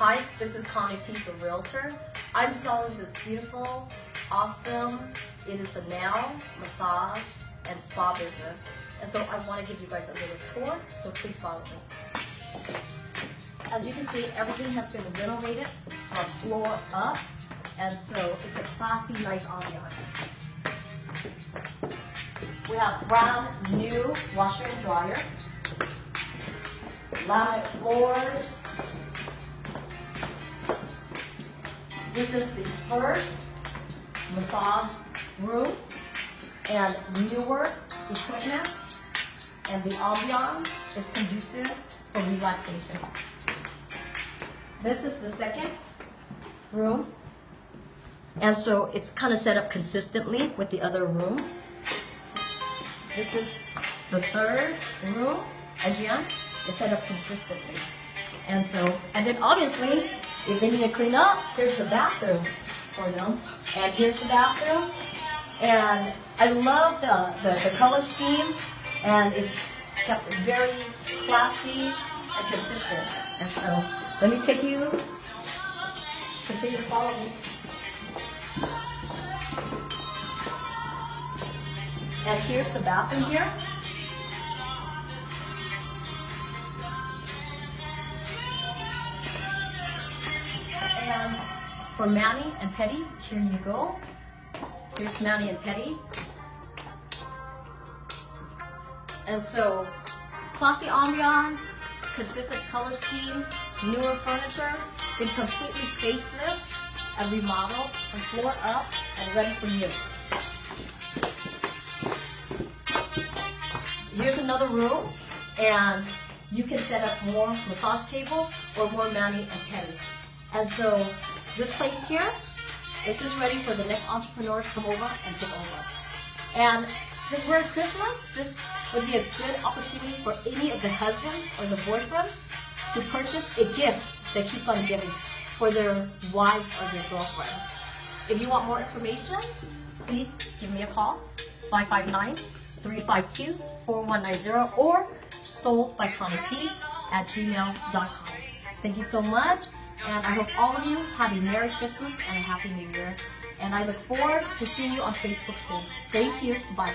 Hi, this is Connie P, the realtor. I'm selling this beautiful, awesome, it is a nail, massage, and spa business. And so I want to give you guys a little tour, so please follow me. As you can see, everything has been renovated from floor up, and so it's a classy, nice ambiance. We have brand new washer and dryer, laminate floors. This is the first massage room and newer equipment, and the ambiance is conducive for relaxation. This is the second room, and so it's kind of set up consistently with the other room. This is the third room. Again, it's set up consistently. And then obviously, if they need to clean up, here's the bathroom for them. And here's the bathroom. And I love the color scheme, and it's kept very classy and consistent. And so, let me take you, continue to follow me. And here's the bathroom here. And for Mani and Petty, here you go. Here's Mani and Petty. And so, classy ambiance, consistent color scheme, newer furniture, been completely facelift and remodeled from floor up and ready for you. Here's another room, and you can set up more massage tables or more Mani and Petty. And so this place here is just ready for the next entrepreneur to come over and take over. And since we're at Christmas, this would be a good opportunity for any of the husbands or the boyfriend to purchase a gift that keeps on giving for their wives or their girlfriends. If you want more information, please give me a call, 559-352-4190 or soldbyconniep@gmail.com. Thank you so much, and I hope all of you have a Merry Christmas and a Happy New Year. And I look forward to seeing you on Facebook soon. Thank you. Bye.